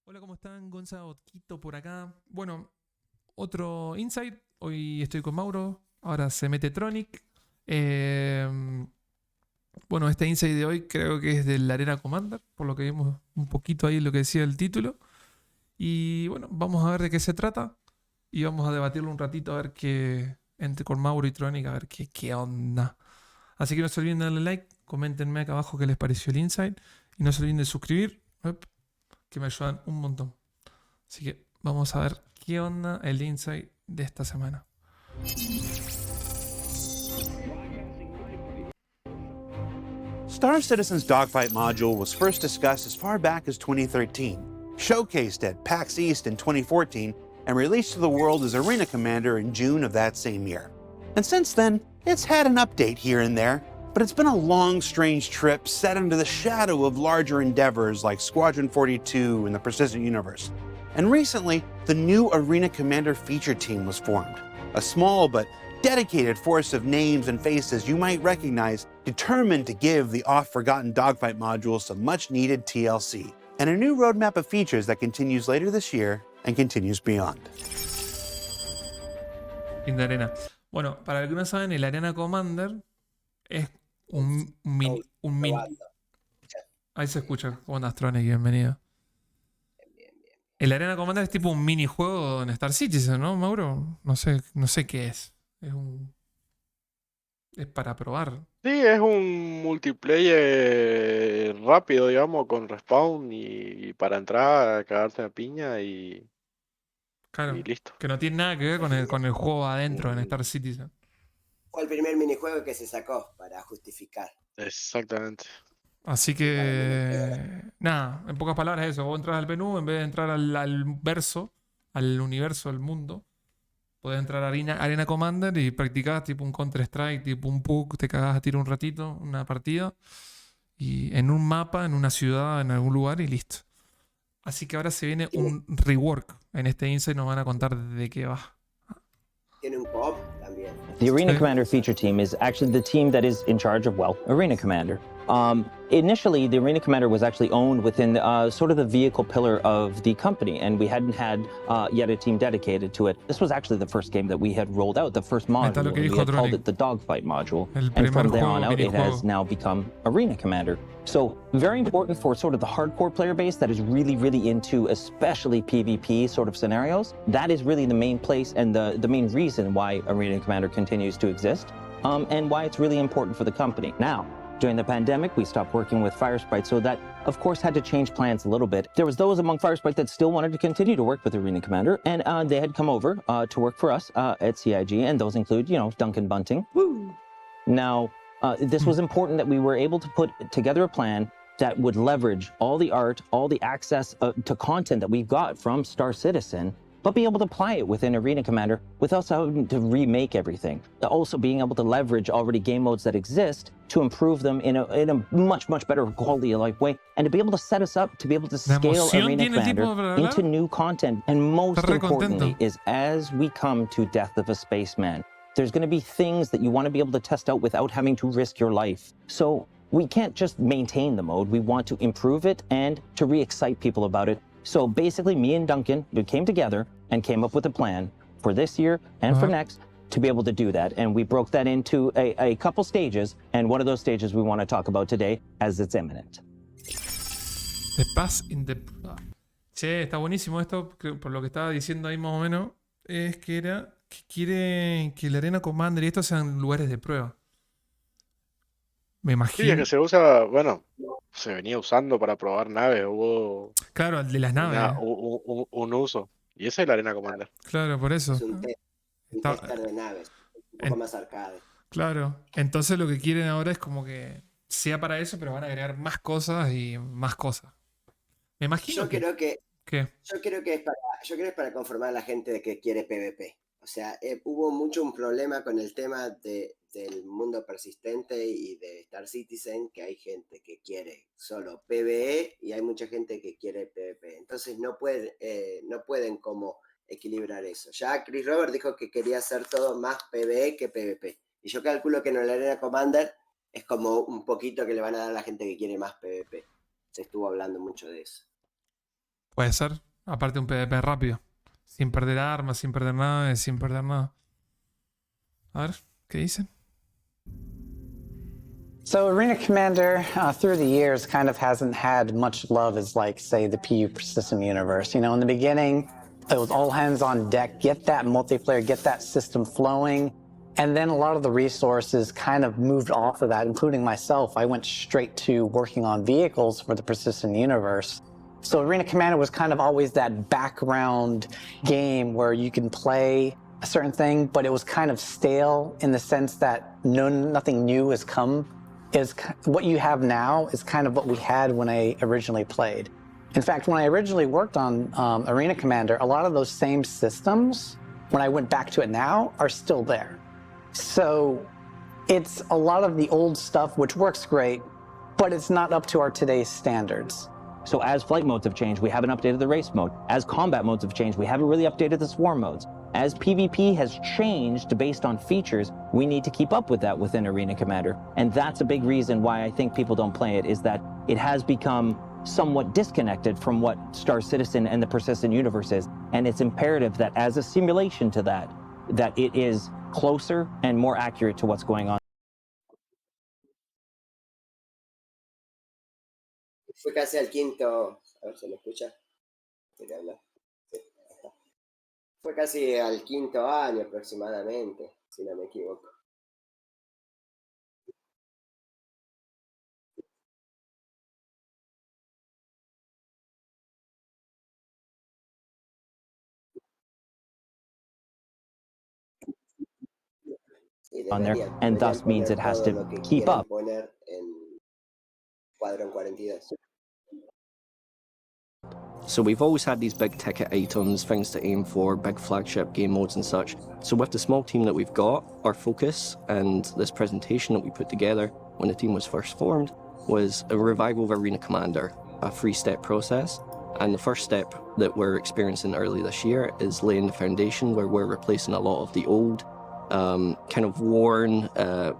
Hola, ¿cómo están? Gonzalo Quito por acá. Bueno, otro insight. Hoy estoy con Mauro. Ahora se mete Tronic. Bueno, este insight de hoy creo que es de la arena Comander, por lo que vimos un poquito ahí lo que decía el título. Y bueno, vamos a ver de qué se trata. Y vamos a debatirlo un ratito a ver qué. Entre con Mauro y Tronic, a ver qué onda. Así que no se olviden de darle like. Coméntenme acá abajo qué les pareció el insight. Y no se olviden de suscribir, que me ayudan un montón. Así que vamos a ver qué onda el insight de esta semana. Star Citizen's Dogfight module was first discussed as far back as 2013, showcased at PAX East in 2014, and released to the world as Arena Commander in June of that same year. And since then, it's had an update here and there, but it's been a long, strange trip set under the shadow of larger endeavors like Squadron 42 and the Persistent Universe. And recently, the new Arena Commander feature team was formed, a small but dedicated force of names and faces you might recognize, determined to give the oft-forgotten Dogfight module some much-needed TLC, and a new roadmap of features that continues later this year and continues beyond. Fin de arena. Bueno, para los que no saben, el Arena Commander es un mini. Ahí se escucha. ¿Cómo andas, Tronic? Bienvenido. El Arena Commander es tipo un minijuego en Star Citizen, ¿no, Mauro? No sé qué es. Es para probar. Sí, es un multiplayer rápido, digamos, con respawn y para entrar, cagarse a piña Claro, y listo. que no tiene nada que ver con el juego adentro en Star Citizen. Fue el primer minijuego que se sacó para justificar. Exactamente. Así que, nada, en pocas palabras eso. Vos entras al menú, en vez de entrar al verso, al universo, al mundo, podés entrar a Arena Commander y practicás tipo un Counter-Strike, tipo un PUC, te cagás a tiro un ratito, una partida, y en un mapa, en una ciudad, en algún lugar y listo. Así que ahora se viene un rework. En este insight nos van a contar de qué va. Tiene un co-op también. The Arena Commander feature team is actually the team that is in charge of, well, Arena Commander. Initially, the Arena Commander was actually owned within sort of the vehicle pillar of the company, and we hadn't had yet a team dedicated to it. This was actually the first game that we had rolled out, the first module. We had called it the Dogfight module, and from there on out, it has now become Arena Commander. So very important for sort of the hardcore player base that is really, really into especially PvP sort of scenarios. That is really the main place and the main reason why Arena Commander continues to exist, and why it's really important for the company. Now, during the pandemic, we stopped working with Firesprite, so that, of course, had to change plans a little bit. There was those among Firesprite that still wanted to continue to work with Arena Commander, and they had come over to work for us at CIG, and those include, you know, Duncan Bunting. Woo! Now, this was important that we were able to put together a plan that would leverage all the art, all the access to content that we've got from Star Citizen, but be able to apply it within Arena Commander without having to remake everything. Also being able to leverage already game modes that exist to improve them in a much, much better quality of life way, and to be able to set us up to be able to scale Arena Commander into new content. And most importantly is as we come to Death of a Spaceman, there's going to be things that you want to be able to test out without having to risk your life. So we can't just maintain the mode, we want to improve it and to re-excite people about it. So basically, me and Duncan, we came together and came up with a plan for this year and for next to be able to do that. And we broke that into a couple stages, and one of those stages we want to talk about today as it's imminent. The Pass in the... Che, está buenísimo esto, por lo que estaba diciendo ahí más o menos, es que era que quiere que la Arena Commander y esto sean lugares de prueba. Me imagino. Sí, es que se usa, bueno, se venía usando para probar naves, hubo... Claro, el de las naves. Un uso. Y esa es la Arena Commander. Claro, por eso. Es un tester de naves, un poco más arcade. Claro, entonces lo que quieren ahora es como que sea para eso, pero van a agregar más cosas y más cosas. Me imagino Yo creo que es para conformar a la gente de que quiere PvP. O sea, hubo mucho un problema con el tema de del mundo persistente y de Star Citizen, que hay gente que quiere solo PvE y hay mucha gente que quiere PvP. Entonces no pueden como equilibrar eso. Ya Chris Robert dijo que quería hacer todo más PvE que PvP. Y yo calculo que en la arena Commander es como un poquito que le van a dar a la gente que quiere más PvP. Se estuvo hablando mucho de eso. Puede ser. Aparte un PvP rápido. Sin perder armas, sin perder nada, sin perder nada. A ver, ¿qué dicen? So Arena Commander, through the years, kind of hasn't had much love as, like, say, the PU Persistent Universe. You know, in the beginning, it was all hands on deck, get that multiplayer, get that system flowing. And then a lot of the resources kind of moved off of that, including myself. I went straight to working on vehicles for the Persistent Universe. So Arena Commander was kind of always that background game where you can play a certain thing, but it was kind of stale in the sense that nothing new has come. What you have now is kind of what we had when I originally played. In fact, when I originally worked on Arena Commander, a lot of those same systems, when I went back to it now, are still there. So it's a lot of the old stuff, which works great, but it's not up to our today's standards. So as flight modes have changed, we haven't updated the race mode. As combat modes have changed, we haven't really updated the swarm modes. As PvP has changed based on features, we need to keep up with that within Arena Commander. And that's a big reason why I think people don't play it, is that it has become somewhat disconnected from what Star Citizen and the Persistent Universe is. And it's imperative that as a simulation to that it is closer and more accurate to what's going on. Fue casi al quinto... A ver, ¿se me escucha? ¿Quiere hablar? Sí, ahí está. Fue casi al quinto año aproximadamente, si no me equivoco. Sí, On there, and thus means it has to keep up. Poner en Cuadrón 42. So we've always had these big ticket items, things to aim for, big flagship game modes and such. So with the small team that we've got, our focus and this presentation that we put together when the team was first formed was a revival of Arena Commander, a 3-step process. And the first step that we're experiencing early this year is laying the foundation, where we're replacing a lot of the old, kind of worn,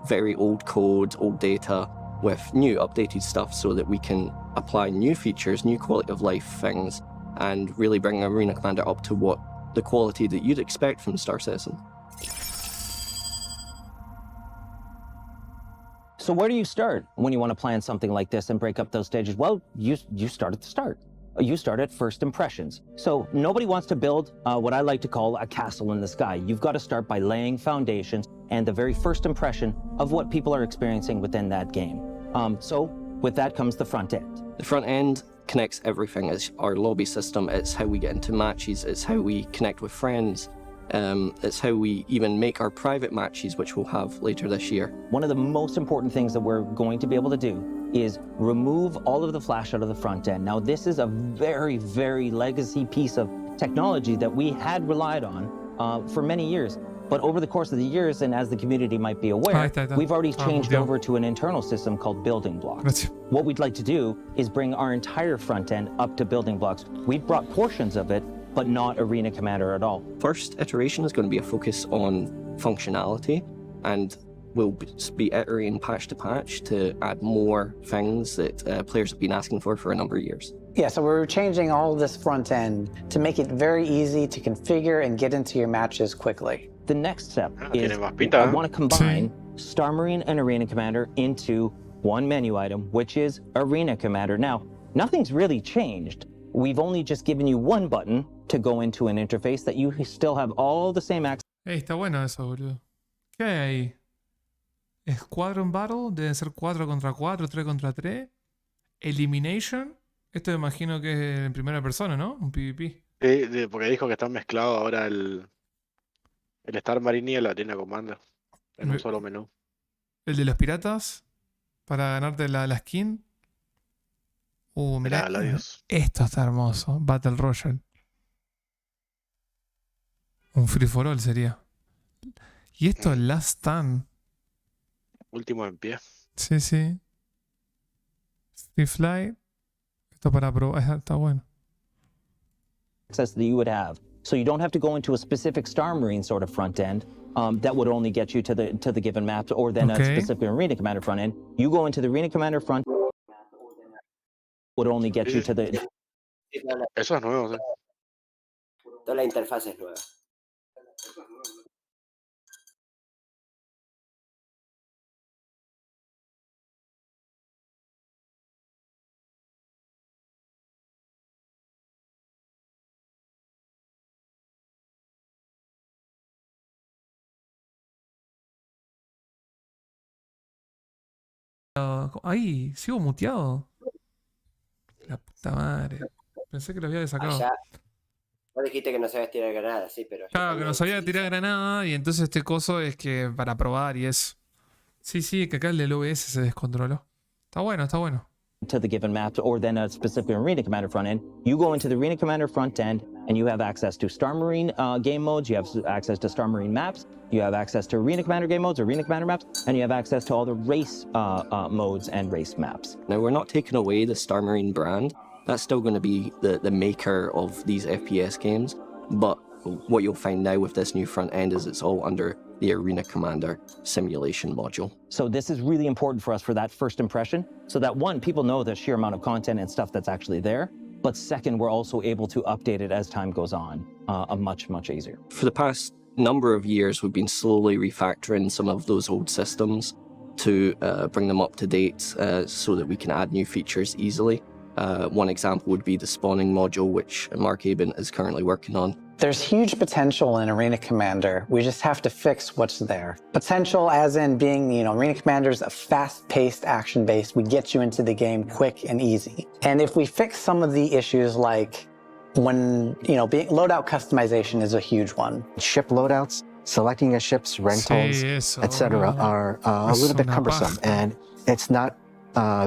very old code, old data, with new updated stuff, so that we can apply new features, new quality of life things, and really bring Arena Commander up to what the quality that you'd expect from Star Citizen. So where do you start when you want to plan something like this and break up those stages? Well, you start at the start. You start at first impressions. So nobody wants to build what I like to call a castle in the sky. You've got to start by laying foundations and the very first impression of what people are experiencing within that game. So with that comes the front end. The front end connects everything. It's our lobby system, it's how we get into matches, it's how we connect with friends, it's how we even make our private matches, which we'll have later this year. One of the most important things that we're going to be able to do is remove all of the flash out of the front end. Now, this is a very, very legacy piece of technology that we had relied on for many years. But over the course of the years, and as the community might be aware, we've already changed over to an internal system called building blocks. What we'd like to do is bring our entire front end up to building blocks. We've brought portions of it, but not Arena Commander at all. First iteration is going to be a focus on functionality, and we'll be iterating patch to patch to add more things that players have been asking for a number of years. Yeah, so we're changing all this front end to make it very easy to configure and get into your matches quickly. The next step is I want to combine Star Marine and Arena Commander into one menu item, which is Arena Commander. Now, nothing's really changed. We've only just given you one button to go into an interface that you still have all the same access. Está bueno eso, boludo. ¿Qué hay ahí? Squadron Battle, deben ser 4 contra 4, 3 contra 3. Elimination. Esto me imagino que es en primera persona, ¿no? Un PvP. Sí, porque dijo que están mezclados ahora el Star Marine y el Arena Commander en un solo menú. El de los piratas, para ganarte la skin. Mirá, esto está hermoso. Battle Royale. Un free for all sería. Y esto, Last Stand. Último en pie. Sí, sí. Free Flight. Esto para probar. Está bueno. Access that you would have. So you don't have to go into a specific Star Marine sort of front end that would only get you to the given maps, or then a specific Arena Commander front end. You go into the Arena Commander front would only get you to the. Eso es nuevo, sí. Toda la interfaz es nueva. Ay, sigo muteado. La puta madre. Pensé que lo había sacado. Ya. Vos dijiste que no sabías tirar granadas, sí, pero. Claro, que no sabía tirar granada y entonces este coso es que para probar y eso. Sí, sí, que acá el del OBS se descontroló. Está bueno, está bueno. To the given maps, or then a specific Arena Commander front end. You go into the Arena Commander front end, and you have access to Star Marine game modes. You have access to Star Marine maps. You have access to Arena Commander game modes, Arena Commander maps, and you have access to all the race modes and race maps. Now, we're not taking away the Star Marine brand. That's still going to be the maker of these FPS games. But what you'll find now with this new front end is it's all under the Arena Commander simulation module. So this is really important for us for that first impression, so that one, people know the sheer amount of content and stuff that's actually there, but second, we're also able to update it as time goes on, much, much easier. For the past number of years, we've been slowly refactoring some of those old systems to bring them up to date so that we can add new features easily. One example would be the spawning module, which Mark Aben is currently working on. There's huge potential in Arena Commander. We just have to fix what's there. Potential as in being, Arena Commander's a fast-paced action-based. We get you into the game quick and easy. And if we fix some of the issues like when, loadout customization is a huge one. Ship loadouts, selecting your ship's rentals, etc. are a little bit cumbersome. And it's not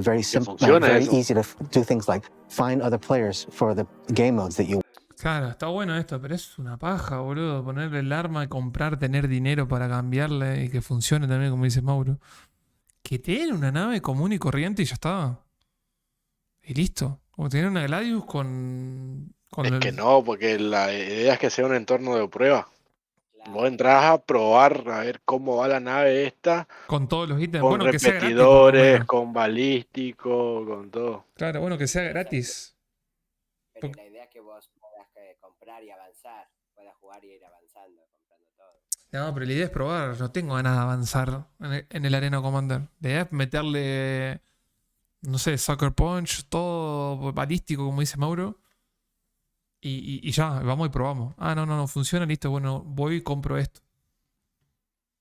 very simple, very easy to do things like find other players for the game modes that you. Claro, está bueno esto, pero es una paja, boludo. Ponerle el arma y comprar, tener dinero para cambiarle y que funcione también, como dice Mauro. Que tiene una nave común y corriente y ya está. Y listo. Como tener una Gladius con es que no, porque la idea es que sea un entorno de prueba. Vos entras a probar a ver cómo va la nave esta. Con todos los ítems. Con bueno, que sea gratis. Repetidores, con balístico, con todo. Claro, bueno, que sea gratis. Pero la idea es que vos puedas comprar y avanzar. Puedas jugar y ir avanzando, comprando todo. No, pero la idea es probar. No tengo ganas de avanzar en el Arena Commander. La idea es meterle, no sé, Sucker Punch, todo balístico, como dice Mauro. Y ya, vamos y probamos. Ah, no, funciona, listo. Bueno, voy y compro esto.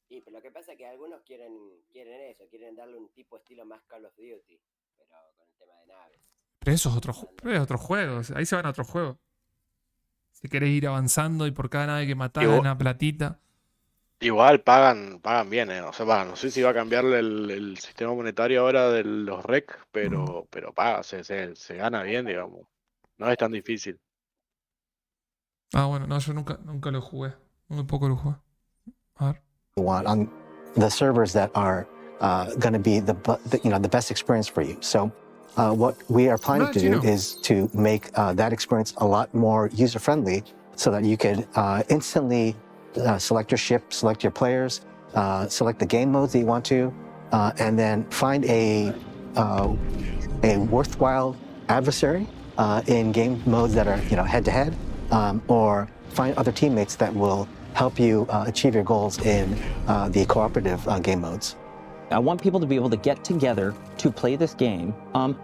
Sí, pero lo que pasa es que algunos quieren eso, quieren darle un tipo estilo más Call of Duty, pero con el tema de naves. Pero eso es otro juego. Ahí se van a otro juego. Si querés ir avanzando y por cada nave que matás una platita. Igual pagan bien, O sea, no sé si va a cambiarle el sistema monetario ahora de los REC, pero paga, se gana bien, digamos. No es tan difícil. Ah, bueno, no, yo nunca lo jugué. Muy poco lo jugué. A ver. On the servers that are going to be the best experience for you. So what we are planning to do is to make that experience a lot more user-friendly so that you could instantly select your ship, select your players, select the game modes that you want to, and then find a worthwhile adversary in game modes that are head-to-head. Or find other teammates that will help you achieve your goals in the cooperative game modes. I want people to be able to get together to play this game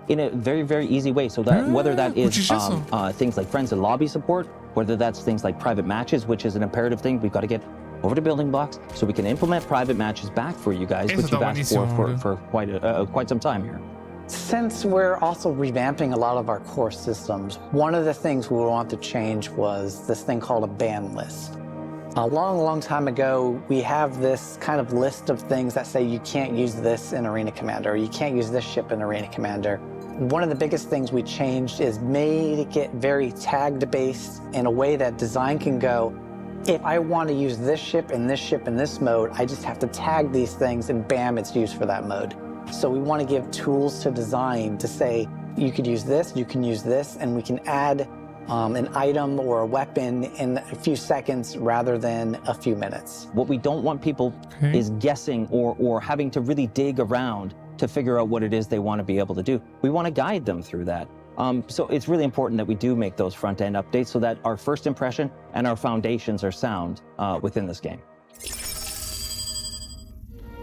in a very, very easy way. So that whether that is things like friends and lobby support, whether that's things like private matches, which is an imperative thing, we've got to get over to building blocks so we can implement private matches back for you guys, which you've asked for quite some time here. Since we're also revamping a lot of our core systems, one of the things we want to change was this thing called a ban list. A long time ago, we have this kind of list of things that say you can't use this in Arena Commander, or you can't use this ship in Arena Commander. One of the biggest things we changed is make it very tagged based in a way that design can go, if I want to use this ship and this ship in this mode, I just have to tag these things and bam, it's used for that mode. So we want to give tools to design to say, you could use this, you can use this, and we can add an item or a weapon in a few seconds rather than a few minutes. What we don't want people is guessing or having to really dig around to figure out what it is they want to be able to do. We want to guide them through that. So it's really important that we do make those front-end updates so that our first impression and our foundations are sound within this game.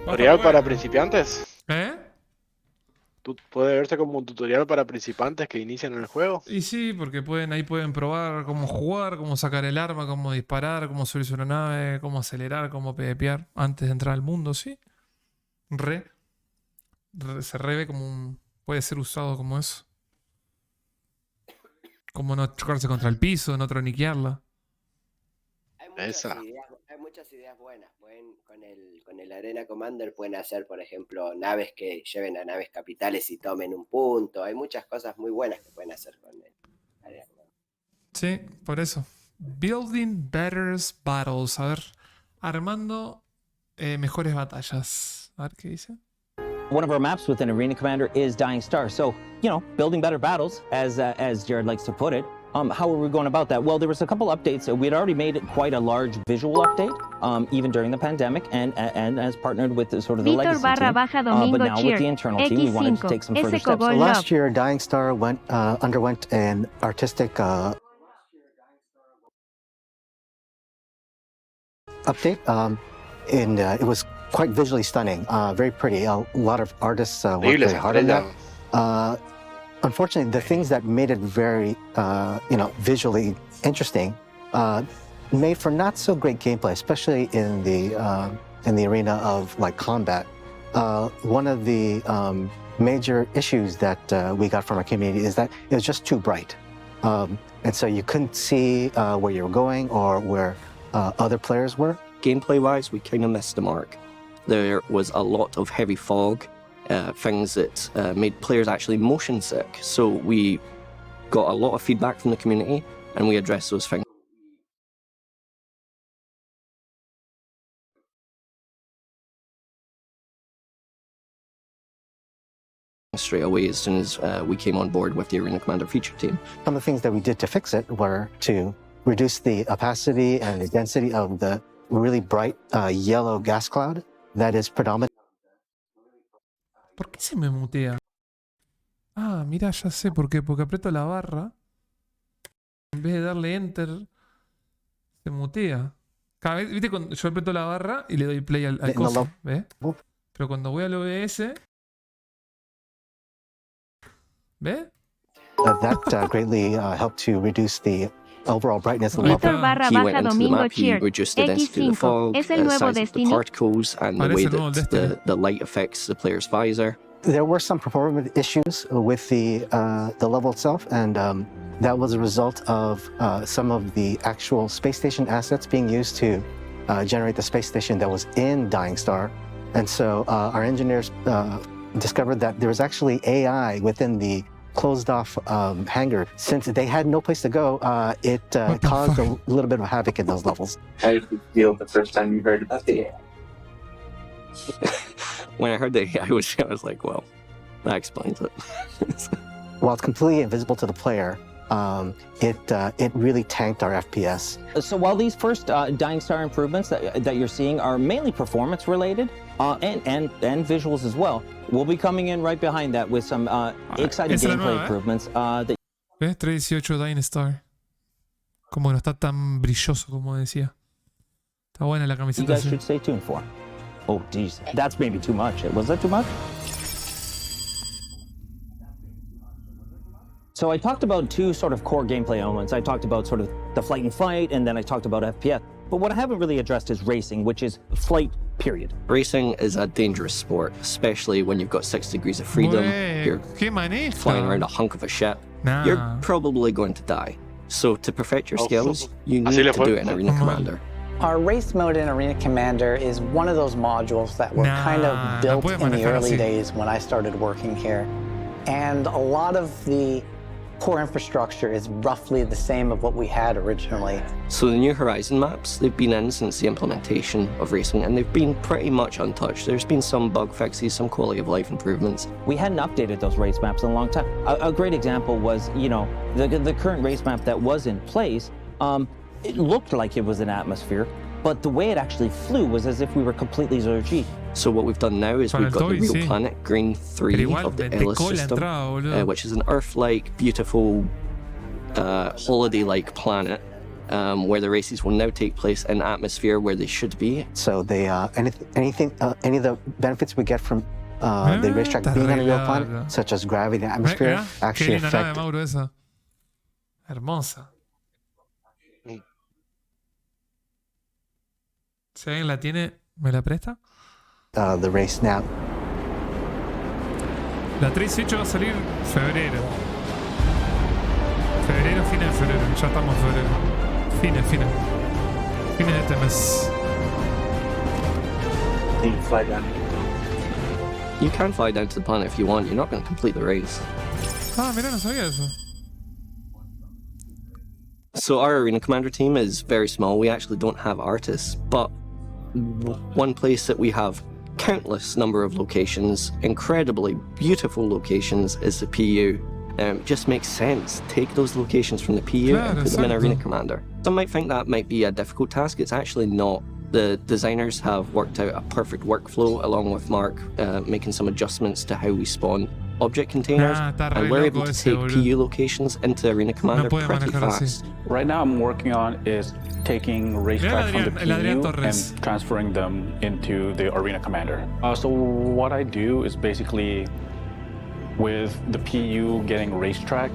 ¿Tutorial para principiantes? ¿Eh? ¿Puede verse como un tutorial para principiantes que inician el juego? Y sí, porque ahí pueden probar cómo jugar, cómo sacar el arma, cómo disparar, cómo subirse a una nave, cómo acelerar, cómo PvPear antes de entrar al mundo, ¿sí? Se re ve como puede ser usado como eso. Como no chocarse contra el piso, no troniquearla. Hay muchas ideas buenas. Con el Arena Commander pueden hacer, por ejemplo, naves que lleven a naves capitales y tomen un punto. Hay muchas cosas muy buenas que pueden hacer con el Arena Commander. Sí, por eso. Building better battles. A ver, armando mejores batallas. A ver qué dice. One of our maps within Arena Commander is Dying Star. So, you know, building better battles, as Jared likes to put it. How are we going about that? Well, there was a couple updates. We had already made quite a large visual update, even during the pandemic, and as partnered with sort of the legacy team. But now with the internal team, we wanted to take some further steps. So last year, Dying Star underwent an artistic update. It was quite visually stunning, very pretty. A lot of artists worked very hard on that. Unfortunately, the things that made it very, visually interesting, made for not so great gameplay, especially in the arena of like combat. One of the major issues that we got from our community is that it was just too bright, and so you couldn't see where you were going or where other players were. Gameplay-wise, we kind of missed the mark. There was a lot of heavy fog. Things that made players actually motion sick. So we got a lot of feedback from the community and we addressed those things straight away as soon as we came on board with the Arena Commander feature team. Some of the things that we did to fix it were to reduce the opacity and the density of the really bright yellow gas cloud that is predominant. ¿Por qué se me mutea? Ah, mira, ya sé por qué. Porque aprieto la barra. En vez de darle enter, se mutea. Cada vez, ¿viste? Cuando yo aprieto la barra y le doy play al coso, ¿ves? Pero cuando voy al OBS, ¿ves? That greatly helped to reduce the overall brightness of the level. He went into the map, he reduced the density of the fog, the size of the particles, and the way that the light affects the player's visor. There were some performance issues with the level itself, and that was a result of some of the actual space station assets being used to generate the space station that was in Dying Star. And so our engineers discovered that there was actually AI within the closed-off hangar. Since they had no place to go, it caused a little bit of havoc in those levels. How did you feel the first time you heard about the AI? When I heard the AI, I was like, well, that explains it. While it's completely invisible to the player, it really tanked our FPS. So while these first Dying Star improvements that you're seeing are mainly performance related and visuals as well, we'll be coming in right behind that with some exciting gameplay improvements. ¿Ves? 318 Dying Star. Como no está tan brilloso como decía. Está buena la camiseta. You guys should stay tuned for. Oh, geez, that's maybe too much. Was that too much? So I talked about two sort of core gameplay elements. I talked about sort of the flight and fight, and then I talked about FPS. But what I haven't really addressed is racing, which is flight, period. Racing is a dangerous sport, especially when you've got 6 degrees of freedom. You're flying around a hunk of a ship. You're probably going to die. So to perfect your skills, you need to do it in Arena Commander. Our race mode in Arena Commander is one of those modules that were kind of built in the early days when I started working here. And a lot of the core infrastructure is roughly the same of what we had originally. So the New Horizon maps, they've been in since the implementation of racing, and they've been pretty much untouched. There's been some bug fixes, some quality of life improvements. We hadn't updated those race maps in a long time. A great example was, you know, the current race map that was in place, it looked like it was an atmosphere, but the way it actually flew was as if we were completely zero G. So what we've done now is we've got the real planet, Green 3 of the Ellis system, which is an Earth-like, beautiful, holiday-like planet, where the races will now take place in atmosphere where they should be. So they any of the benefits we get from the racetrack being on a real planet, such as gravity and atmosphere, actually affect. Mauro esa. Hermosa. Si alguien la tiene, ¿me la presta? The race now. La 3.8 va a salir febrero. Fines de febrero. Ya estamos en febrero. Fines de este mes. You can fly down. You can fly down to the planet if you want. You're not going to complete the race. Ah, mira, no sabía eso. So our Arena Commander team is very small. We actually don't have artists, but one place that we have countless number of locations, incredibly beautiful locations, is the PU. Just makes sense. Take those locations from the PU and put them in Arena Commander. Some might think that might be a difficult task. It's actually not. The designers have worked out a perfect workflow along with Mark, making some adjustments to how we spawn object containers, and we're able to take PU locations into Arena Commander pretty fast. Right now I'm working on is taking racetrack from the PU and transferring them into the Arena Commander. So what I do is basically, with the PU getting racetrack,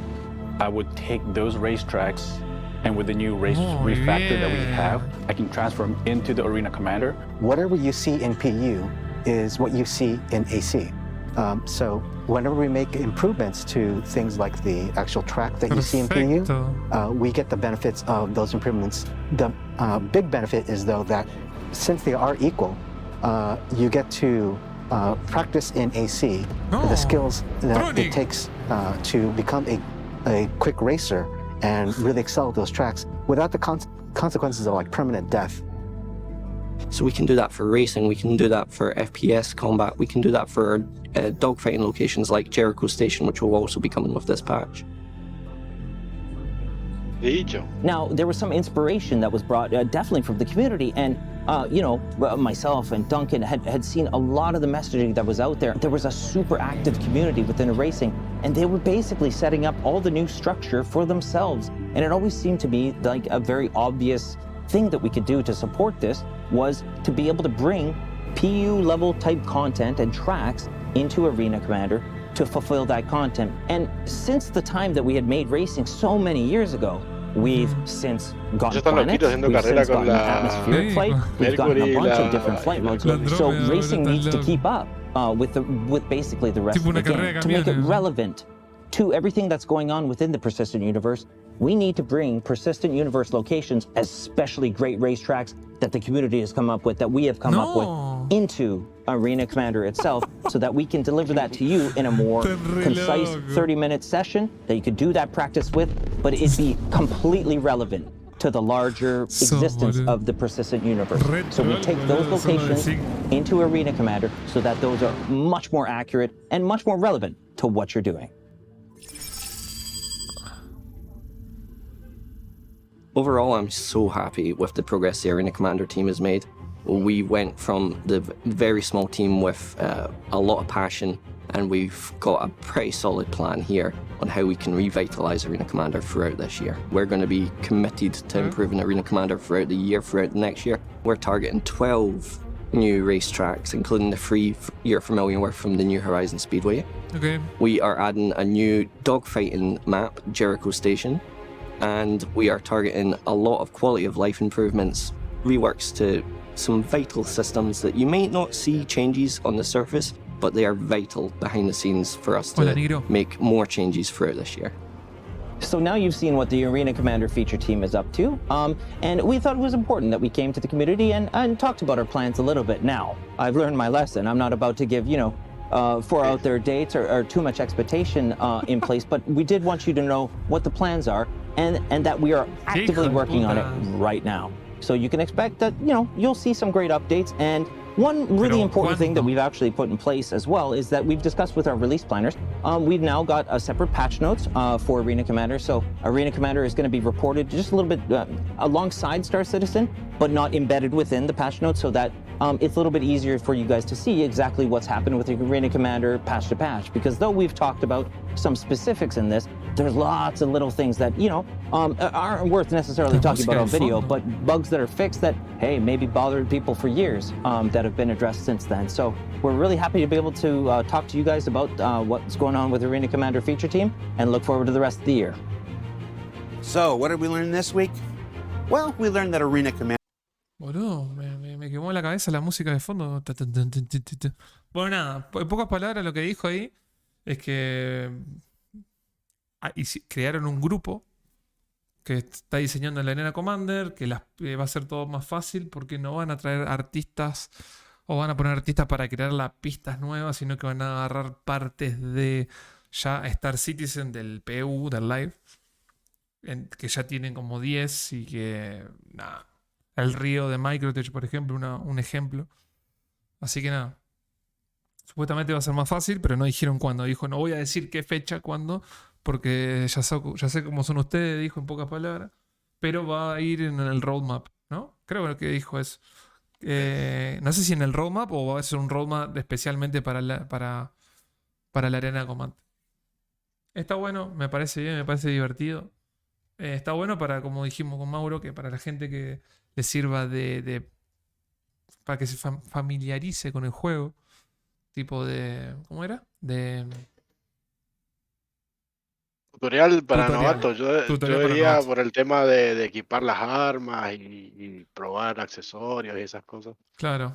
I would take those racetracks, and with the new race refactor that we have, I can transfer them into the Arena Commander. Whatever you see in PU is what you see in AC. So whenever we make improvements to things like the actual track that you see in PU, we get the benefits of those improvements. The big benefit is, though, that since they are equal, you get to practice in AC the skills that it takes to become a quick racer and really excel at those tracks without the consequences of like permanent death. So we can do that for racing, we can do that for FPS combat, we can do that for dogfighting locations like Jericho Station, which will also be coming with this patch. Now, there was some inspiration that was brought definitely from the community, and you know, myself and Duncan had seen a lot of the messaging that was out there. There was a super active community within racing, and they were basically setting up all the new structure for themselves. And it always seemed to me like a very obvious thing that we could do to support this was to be able to bring PU level type content and tracks into Arena Commander to fulfill that content. And since the time that we had made racing so many years ago, we've since gotten planets, we've since gotten atmospheric flight, we've gotten a bunch of different flight modes. So racing needs to keep up with basically the rest of the game. To make it relevant to everything that's going on within the persistent universe, we need to bring persistent universe locations, especially great racetracks that the community has come up with, that we have come up with, into Arena Commander itself, so that we can deliver that to you in a more concise 30-minute session that you could do that practice with, but it'd be completely relevant to the larger existence of the persistent universe. So we take those locations into Arena Commander so that those are much more accurate and much more relevant to what you're doing. Overall, I'm so happy with the progress the Arena Commander team has made. We went from the very small team with a lot of passion, and we've got a pretty solid plan here on how we can revitalize Arena Commander throughout this year. We're going to be committed to improving Arena Commander throughout the year, throughout the next year. We're targeting 12 new racetracks, including the 3 you're familiar with from the New Horizon Speedway. Okay. We are adding a new dogfighting map, Jericho Station, and we are targeting a lot of quality of life improvements, reworks to some vital systems that you might not see changes on the surface, but they are vital behind the scenes for us to make more changes throughout this year. So now you've seen what the Arena Commander feature team is up to, and we thought it was important that we came to the community and talked about our plans a little bit. Now, I've learned my lesson. I'm not about to give, you know, for out there dates or too much expectation in place, but we did want you to know what the plans are and that we are actively working on it right now. So you can expect that, you know, you'll see some great updates. And one really important thing that we've actually put in place as well is that we've discussed with our release planners. We've now got a separate patch notes for Arena Commander. So Arena Commander is going to be reported just a little bit alongside Star Citizen, but not embedded within the patch notes, so that it's a little bit easier for you guys to see exactly what's happened with the Arena Commander patch to patch. Because though we've talked about some specifics in this, there's lots of little things that, you know, aren't worth necessarily talking about on video, but bugs that are fixed that, hey, maybe bothered people for years that have been addressed since then. So we're really happy to be able to talk to you guys about what's going on with Arena Commander feature team, and look forward to the rest of the year. So, what did we learn this week? Well, we learned that Arena Commander. Boludo, me quemó la cabeza la música de fondo. Bueno, nada, en pocas palabras lo que dijo ahí es que crearon un grupo que está diseñando la arena Comander, que va a ser todo más fácil porque no van a traer artistas o van a poner artistas para crear las pistas nuevas, sino que van a agarrar partes de ya Star Citizen, del PU, del live, que ya tienen como 10 y que nada. El río de Microtech, por ejemplo, un ejemplo. Así que nada. Supuestamente va a ser más fácil, pero no dijeron cuándo. Dijo, no voy a decir qué fecha, cuándo, porque ya sé cómo son ustedes, dijo en pocas palabras. Pero va a ir en el roadmap, ¿no? Creo que dijo eso. No sé si en el roadmap o va a ser un roadmap especialmente para la arena Command. Está bueno, me parece bien, me parece divertido. Está bueno para, como dijimos con Mauro, que para la gente que le sirva para que se familiarice con el juego. Tipo de... ¿Cómo era? Tutorial para Tutorial. novatos. Yo Tutorial para diría novatos. por el tema de equipar las armas y probar accesorios y esas cosas. Claro.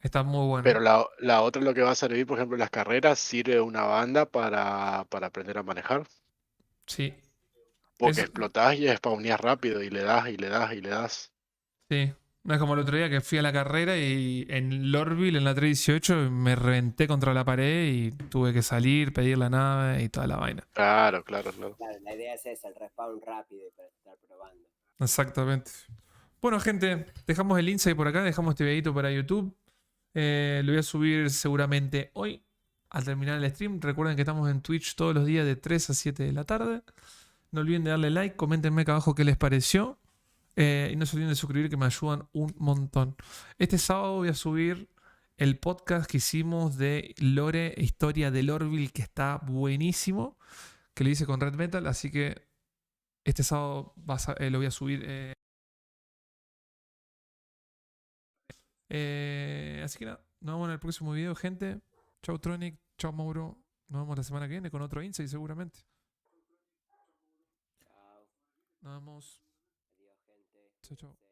Está muy bueno. Pero la otra, lo que va a servir, por ejemplo, en las carreras, sirve una banda para aprender a manejar. Sí. Porque explotás y spawneás rápido y le das y le das y le das. Sí. No es como el otro día que fui a la carrera y en Lorville, en la 318, me reventé contra la pared y tuve que salir, pedir la nave y toda la vaina. Claro. Claro, la idea es esa, el respawn rápido para estar probando. Exactamente. Bueno, gente, dejamos el insight por acá, dejamos este videito para YouTube. Lo voy a subir seguramente hoy, al terminar el stream. Recuerden que estamos en Twitch todos los días de 3 a 7 de la tarde. No olviden de darle like, coméntenme acá abajo qué les pareció. Y no se olviden de suscribir, que me ayudan un montón. Este sábado voy a subir el podcast que hicimos de Lore, historia de Lorville, que está buenísimo, que lo hice con Red Metal, así que este sábado lo voy a subir. Así que nada, nos vemos en el próximo video, gente. Chau Tronic, chau Mauro. Nos vemos la semana que viene con otro insight seguramente. Chao. Nos vemos. Adiós, gente. Chau, chau.